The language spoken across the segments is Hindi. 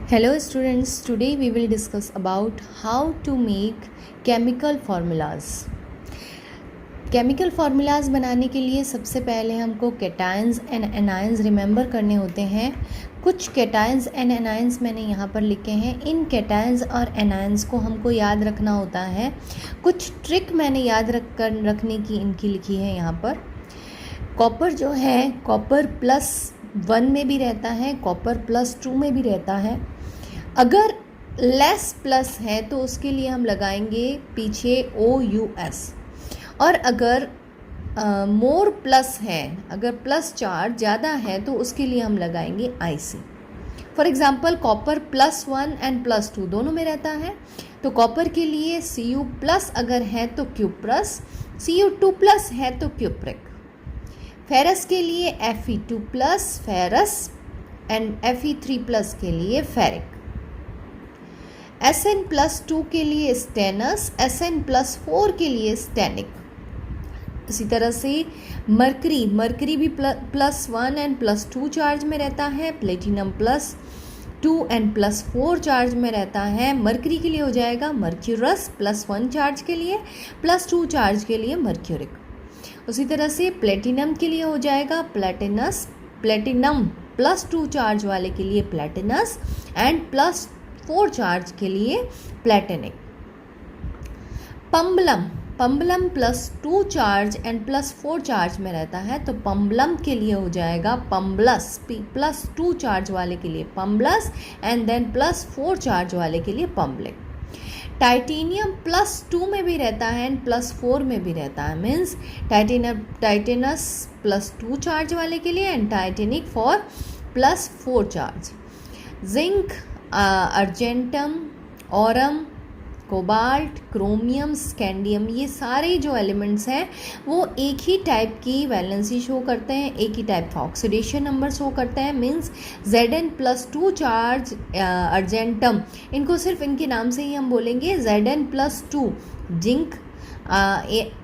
Hello students, today we will discuss about how to make chemical formulas. Chemical formulas बनाने के लिए सबसे पहले हमको कैटायंस एंड एनायंस रिमेंबर करने होते हैं। कुछ कैटायंस एंड एनायंस मैंने यहाँ पर लिखे हैं। इन कैटायंस और एनायंस को हमको याद रखना होता है। कुछ ट्रिक मैंने याद रखने की इनकी लिखी है यहाँ पर। कॉपर जो है कॉपर +1 में भी रहता है, कॉपर +2 में भी रहता है। अगर लेस प्लस है तो उसके लिए हम लगाएंगे पीछे OUS, और अगर मोर प्लस है, अगर प्लस चार्ज ज़्यादा है तो उसके लिए हम लगाएंगे IC। For example copper +1 and +2 दोनों में रहता है, तो कॉपर के लिए Cu+ अगर है तो Cu+, Cu2+ है तो क्यूप्रिक। फेरस के लिए Fe2+ फेरस एंड Fe3+ के लिए फेरिक। Sn+2 के लिए स्टेनस, Sn+4 के लिए स्टेनिक। इसी तरह से मरकरी भी +1 एंड +2 चार्ज में रहता है। प्लेटिनम +2 एंड +4 चार्ज में रहता है। मरकरी के लिए हो जाएगा मर्क्यूरस +1 चार्ज के लिए, +2 चार्ज के लिए मर्क्यूरिक। उसी तरह से प्लेटिनम के लिए हो जाएगा प्लेटिनम +2 चार्ज वाले के लिए प्लेटिनस एंड +4 चार्ज के लिए प्लेटिनिक। पम्बलम +2 चार्ज एंड +4 चार्ज में रहता है, तो पम्बलम के लिए हो जाएगा पम्बलस, +2 चार्ज वाले के लिए पम्बलस एंड देन +4 चार्ज वाले के लिए पम्बलिक। टाइटेनियम +2 में भी रहता है एंड +4 में भी रहता है, मीन्स टाइटेनस +2 चार्ज वाले के लिए and Titanic for +4 charge. Zinc, argentum, Aurum, cobalt, chromium, scandium, ये सारे जो एलिमेंट्स हैं वो एक ही टाइप की वैलेंसी शो करते हैं, एक ही टाइप का ऑक्सीडेशन नंबर शो करते हैं, मीन्स Zn+2 चार्ज अर्जेंटम, इनको सिर्फ इनके नाम से ही हम बोलेंगे Zn+2 zinc,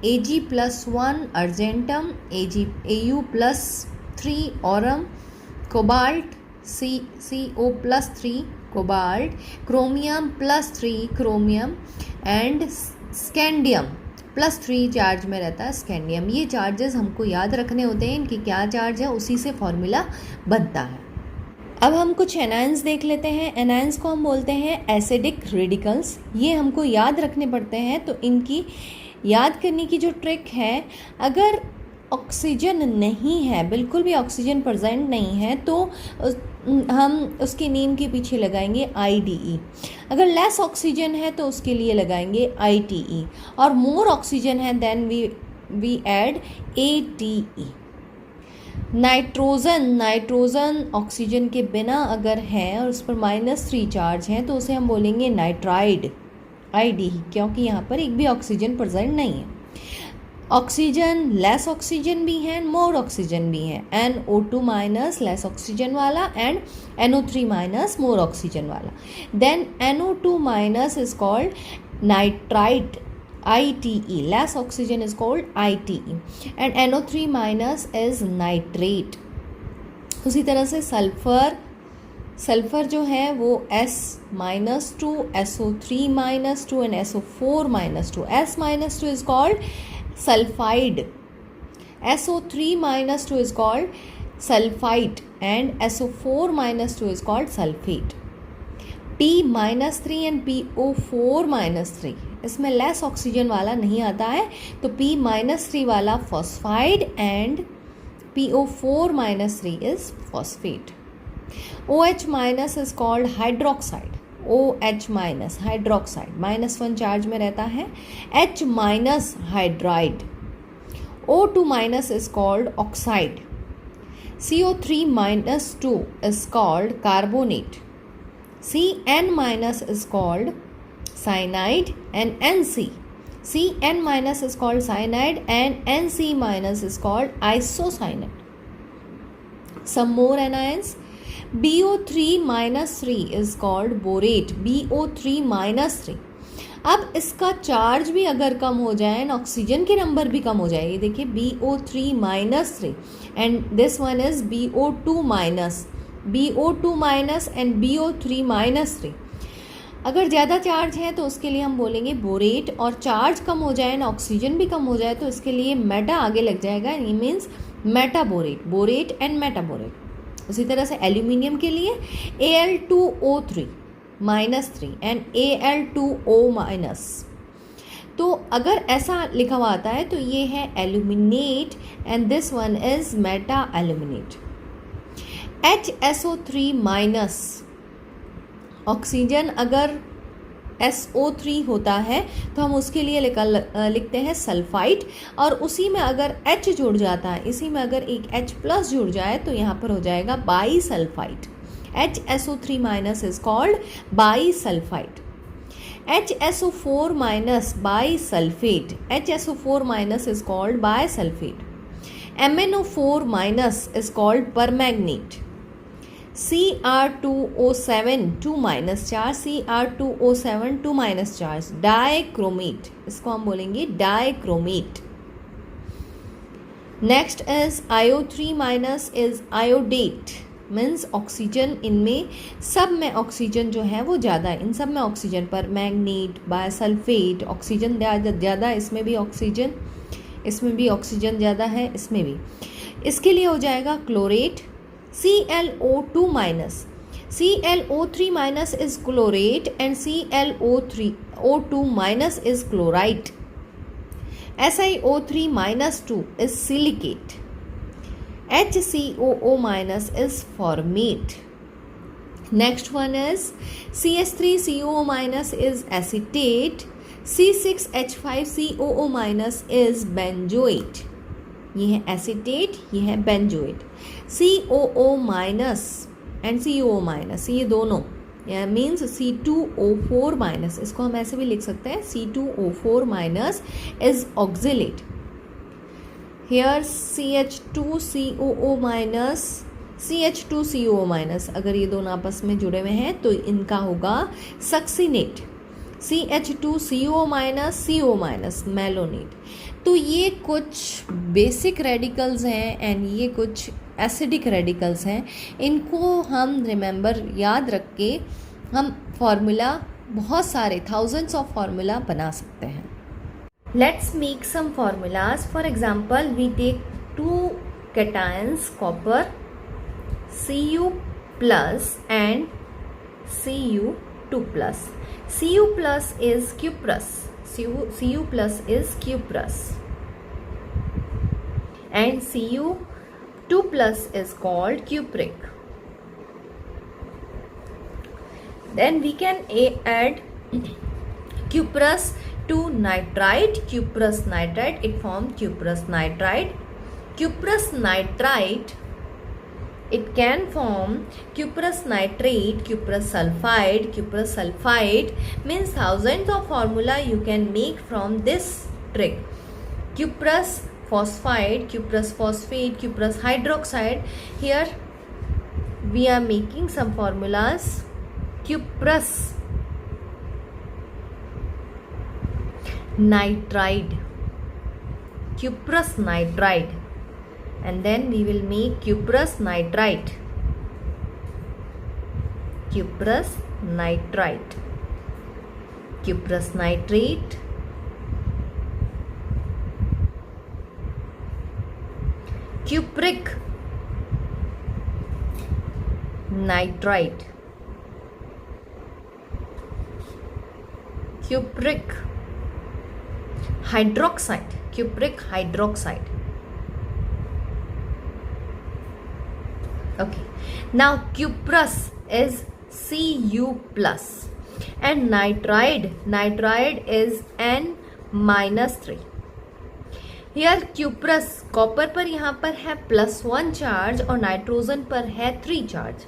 Ag+1 argentum, Au+3 Aurum, cobalt CO+3 cobalt, chromium +3 chromium and scandium +3 charge में रहता है स्कैंडियम। ये चार्जेस हमको याद रखने होते हैं, इनकी क्या चार्ज है उसी से फॉर्मूला बनता है। अब हम कुछ एनायंस देख लेते हैं। एनायंस को हम बोलते हैं एसिडिक रेडिकल्स। ये हमको याद रखने पड़ते हैं, तो इनकी याद करने की जो ट्रिक है, अगर ऑक्सीजन नहीं है, बिल्कुल भी ऑक्सीजन प्रेजेंट नहीं है, तो हम उसके नेम के पीछे लगाएंगे IDE। अगर लेस ऑक्सीजन है तो उसके लिए लगाएंगे ITE, और मोर ऑक्सीजन है then we add ATE। Nitrogen oxygen के बिना अगर है और उस पर -3 चार्ज है तो उसे हम बोलेंगे नाइट्राइड, IDE, क्योंकि यहाँ पर एक भी ऑक्सीजन प्रेजेंट नहीं है। ऑक्सीजन लेस ऑक्सीजन भी है, मोर ऑक्सीजन भी है। NO2- लेस ऑक्सीजन वाला एंड NO3- मोर ऑक्सीजन वाला। Then NO2- is called nitrite, ITE। Less oxygen is called ITE and NO3- is nitrate. उसी तरह से सल्फर जो है वो S-2, SO3- and SO4- S-2 is called sulfide, SO3- is called sulfite and SO4- is called sulfate। P-3 and PO4- इसमें लेस ऑक्सीजन वाला नहीं आता है, तो P-3 वाला phosphide and PO4- is phosphate। OH- is called hydroxide, OH- hydroxide, -1 charge में रहता है। H- hydride. O2- is called oxide. CO3- is called carbonate. CN- is called cyanide and CN- is called cyanide and NC- is called isocyanide. Some more anions. BO3- is called borate, BO3- अब इसका चार्ज भी अगर कम हो जाए ना, ऑक्सीजन के नंबर भी कम हो जाए, ये देखिए BO3- and this one is BO2- BO2 minus and BO3 minus 3। अगर ज़्यादा चार्ज है तो उसके लिए हम बोलेंगे बोरेट, और चार्ज कम हो जाए ना, ऑक्सीजन भी कम हो जाए, तो इसके लिए मेटा आगे लग जाएगा, ये means metaborate, borate and metaborate. उसी तरह से एल्यूमिनियम के लिए Al2O3 minus 3 and Al2O minus. तो अगर ऐसा लिखा हुआ आता है तो ये है aluminate and this one is Meta aluminate. HSO3 minus, oxygen अगर SO3 होता है तो हम उसके लिए लिखते हैं सल्फाइड, और उसी में अगर H जुड़ जाता है, इसी में अगर एक H प्लस जुड़ जाए तो यहाँ पर हो जाएगा by sulphide. HSO3 minus is called by sulphide. HSO4 minus bisulfate, HSO4 minus is called bisulfate. MnO4 minus is called permanganate. Cr2O7 2 minus charge, Cr2O7 2 minus charge, dichromate, इसको हम बोलेंगे dichromate. Next is IO3 minus is iodate. Means oxygen, इनमें सब में ऑक्सीजन जो है वो ज़्यादा है, इन सब में ऑक्सीजन पर मैग्नीट, बायसल्फेट, ऑक्सीजन ज़्यादा, इसमें भी ऑक्सीजन, इसमें भी ऑक्सीजन ज़्यादा है, इसमें भी। इसके लिए हो जाएगा chlorate, ClO2 minus, ClO3 minus is chlorate and ClO2 minus is chloride. SiO3 minus 2 is silicate. HCOO minus is formate. Next one is CH3COO minus is acetate. C6H5COO minus is benzoate. ये है acetate, ये है benzoate. COO minus and COO minus, ये दोनों मीन्स C2O4 माइनस, इसको हम ऐसे भी लिख सकते हैं, C2O4 minus is oxalate. Here CH2COO minus, CH2COO minus, अगर ये दोनों आपस में जुड़े हुए हैं तो इनका होगा succinate. CH2CO minus, CO minus, malonate. तो ये कुछ बेसिक रेडिकल्स हैं एंड ये कुछ एसिडिक रेडिकल्स हैं। इनको हम रिमेंबर याद रख के हम फार्मूला, बहुत सारे थाउजेंड्स ऑफ फार्मूला बना सकते हैं। Let's make some formulas. For example, we take two cations, copper, Cu plus and Cu2 plus. Cu plus is cuprous. Cu plus is cuprous. And Cu2 plus is called cupric. Then we can add cuprous to nitrite, cuprous nitrite, it forms cuprous nitrite. Cuprous nitrite, it can form cuprous nitrate, cuprous sulfide, means thousands of formula you can make from this trick. Cuprous phosphide, cuprous phosphate, cuprous hydroxide. Here we are making some formulas. Cuprous nitride, cuprous nitride, and then we will make cuprous nitrite, cuprous nitrite, cuprous nitrate, cupric nitrite, cupric hydroxide, cupric hydroxide. Okay, now cuprous is Cu plus and nitride is N minus 3. Here cuprous, copper पर यहाँ पर है +1 चार्ज और नाइट्रोजन पर है 3 चार्ज।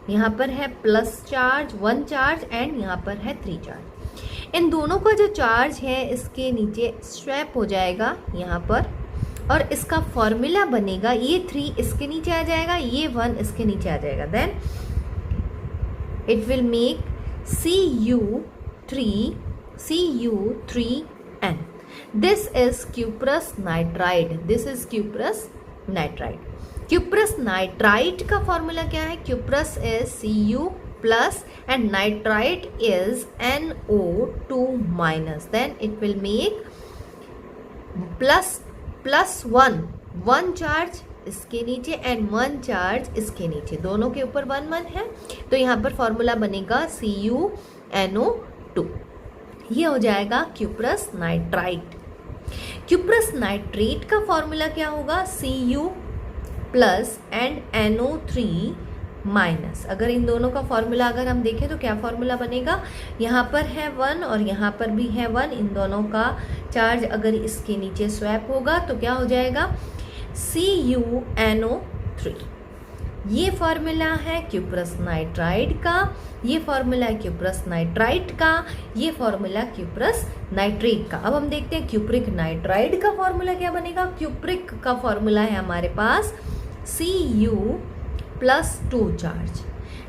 यहाँ पर है प्लस चार्ज 1 चार्ज एंड यहाँ पर है 3 चार्ज। इन दोनों का जो चार्ज है इसके नीचे स्वैप हो जाएगा यहाँ पर, और इसका फॉर्मूला बनेगा, ये 3 इसके नीचे आ जाएगा, ये 1 इसके नीचे आ जाएगा। Then it will make Cu3N. This is cuprous nitride, this is cuprous nitride. Cuprous nitrite का फॉर्मूला क्या है? Cuprous is Cu plus and nitrite is NO2 minus, then it will make plus one charge इसके नीचे एंड 1 चार्ज इसके नीचे, दोनों के ऊपर 1 1 है, तो यहाँ पर फॉर्मूला बनेगा CuNO2। ये हो जाएगा क्यूप्रस नाइट्राइट। क्यूप्रस नाइट्रेट का फॉर्मूला क्या होगा? Cu plus and NO3 minus. अगर इन दोनों का फॉर्मूला अगर हम देखें तो क्या फॉर्मूला बनेगा? यहाँ पर है 1 और यहाँ पर भी है 1, इन दोनों का चार्ज अगर इसके नीचे स्वैप होगा तो क्या हो जाएगा? CuNO3। ये फॉर्मूला है क्यूप्रस नाइट्राइड का, ये फॉर्मूला है क्यूप्रस नाइट्राइट का, ये फॉर्मूला क्यूप्रस नाइट्रेट का। अब हम देखते हैं क्यूप्रिक नाइट्राइड का फॉर्मूला क्या बनेगा। क्यूप्रिक का फॉर्मूला है हमारे पास Cu plus 2 charge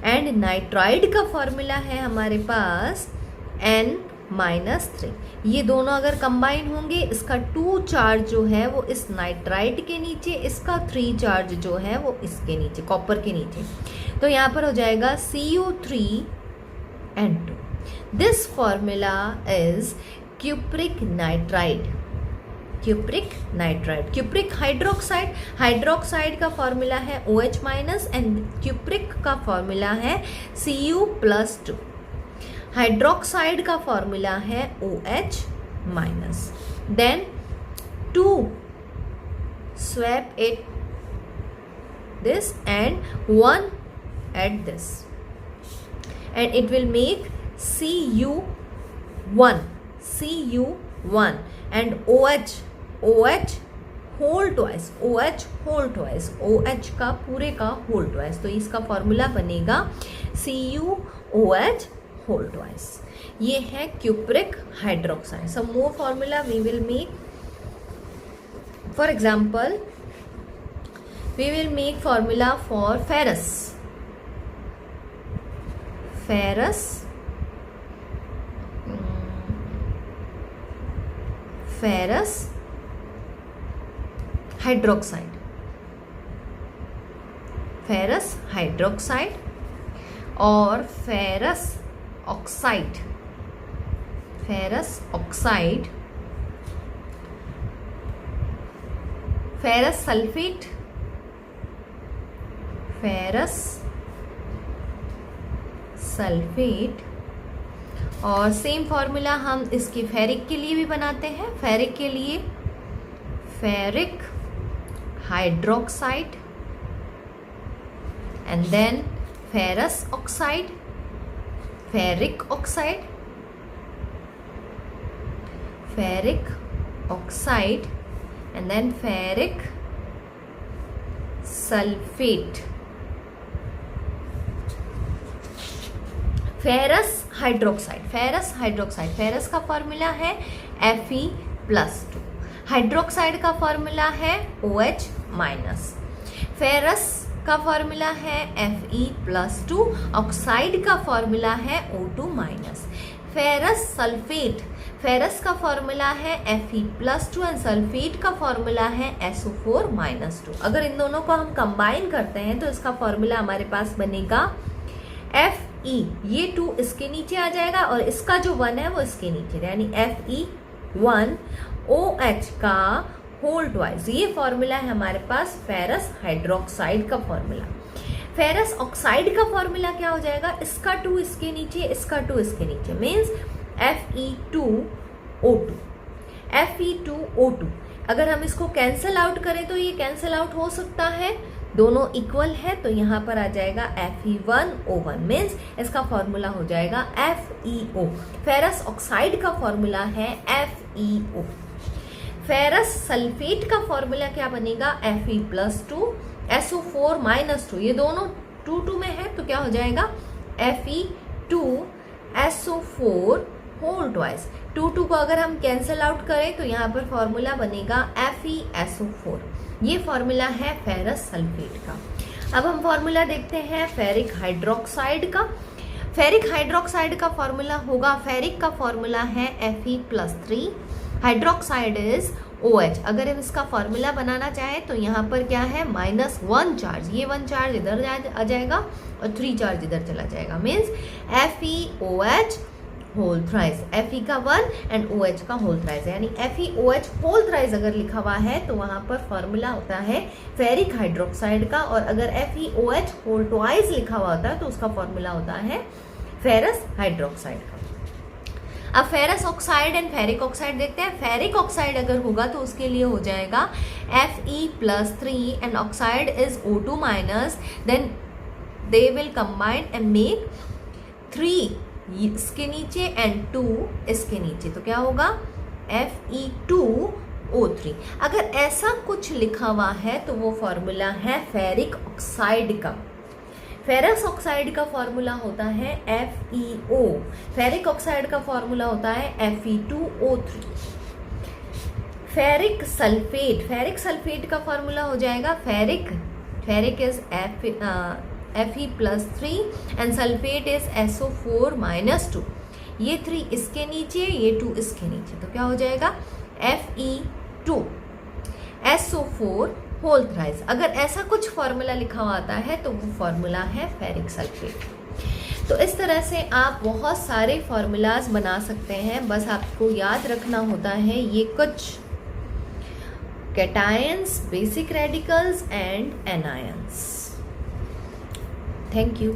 and nitride का फॉर्मूला है हमारे पास N-3। ये दोनों अगर कंबाइन होंगे, इसका 2 चार्ज जो है वो इस नाइट्राइड के नीचे, इसका 3 चार्ज जो है वो इसके नीचे, कॉपर के नीचे, तो यहाँ पर हो जाएगा Cu3N2। This formula is cupric nitride. Cupric nitride. Cupric hydroxide, hydroxide का फॉर्मूला है OH माइनस एंड क्यूप्रिक का फॉर्मूला है Cu प्लस 2। हाइड्रोक्साइड का फॉर्मूला है OH minus, then 2 swap it this and 1 at this and it will make Cu1 and OH whole twice, OH का पूरे का होल ट्वाइस, तो इसका फॉर्मूला बनेगा CuOH होल ट्वाइस। ये है cupric hydroxide. Some more formula we will make, for example we will make formula for ferrous hydroxide और फेरस ऑक्साइड, फेरस सल्फेट, और सेम फॉर्मूला हम इसके फेरिक के लिए भी बनाते हैं। फेरिक के लिए ferric hydroxide and then ferrous oxide, ferric oxide and then ferric sulphate. Ferrous hydroxide, ferrous का फॉर्मूला है Fe+2। हाइड्रोक्साइड का फॉर्मूला है OH माइनस। फेरस का फॉर्मूला है Fe+2, ऑक्साइड का फॉर्मूला है O2 minus. Ferrous sulphate, ferrous का फॉर्मूला है Fe+2 एंड सल्फेट का फॉर्मूला है SO4 -2। अगर इन दोनों को हम कंबाइन करते हैं तो इसका फॉर्मूला हमारे पास बनेगा Fe, ये 2 इसके नीचे आ जाएगा और इसका जो 1 है वो इसके नीचे, यानी Fe1OH का होल ट्वाइस। ये फॉर्मूला है हमारे पास फेरस हाइड्रोक्साइड का फॉर्मूला। फेरस ऑक्साइड का फॉर्मूला क्या हो जाएगा? इसका 2 इसके नीचे, इसका 2 इसके नीचे, मीन्स Fe2O2। अगर हम इसको कैंसल आउट करें तो ये कैंसल आउट हो सकता है, दोनों इक्वल है, तो यहाँ पर आ जाएगा Fe1O1, मीन्स इसका फॉर्मूला हो जाएगा FeO। फेरस ऑक्साइड का फॉर्मूला है FeO। फेरस सल्फेट का फॉर्मूला क्या बनेगा? Fe+2 SO4 -2, ये दोनों 2 में है तो क्या हो जाएगा? Fe2SO4 whole twice. 2 को अगर हम कैंसल आउट करें तो यहाँ पर फॉर्मूला बनेगा FeSO4। ये फॉर्मूला है फेरस सल्फेट का। अब हम फॉर्मूला देखते हैं फेरिक हाइड्रोक्साइड का। फेरिक हाइड्रोक्साइड का फॉर्मूला होगा, फेरिक का फॉर्मूला है Fe+3, हाइड्रोक्साइड इज OH। अगर हम इसका फॉर्मूला बनाना चाहें तो यहाँ पर क्या है, -1 चार्ज, ये 1 चार्ज इधर आ जाएगा और 3 चार्ज इधर चला जाएगा, means FeOH whole thrice, Fe का 1 एंड OH का होल थ्राइस, यानी FeOH होल थ्राइस अगर लिखा हुआ है तो वहाँ पर फॉर्मूला होता है फेरिक हाइड्रोक्साइड का, और अगर FeOH होल ट्वाइस लिखा हुआ होता है तो उसका फॉर्मूला होता है फेरस हाइड्रोक्साइड का। अब ferrous oxide and ferric oxide देखते हैं। फेरिक ऑक्साइड अगर होगा तो उसके लिए हो जाएगा Fe+3 and oxide is O2-, then they will combine and make 3 इसके नीचे एंड 2 इसके नीचे, तो क्या होगा Fe2O3। अगर ऐसा कुछ लिखा हुआ है तो वो फॉर्मूला है फेरिक ऑक्साइड का। फेरस ऑक्साइड का फॉर्मूला होता है FeO, फेरिक ऑक्साइड का फॉर्मूला होता है Fe2O3। फेरिक सल्फेट का फॉर्मूला हो जाएगा ferric is Fe+3 and sulphate is SO4-2, ये 3 इसके नीचे, ये 2 इसके नीचे, तो क्या हो जाएगा Fe2SO4 होल थ्राइस। अगर ऐसा कुछ फॉर्मूला लिखा हुआ आता है तो वो फॉर्मूला है फेरिक सल्फेट। तो इस तरह से आप बहुत सारे फॉर्मूलाज बना सकते हैं, बस आपको याद रखना होता है ये कुछ cations, basic radicals and anions. Thank you.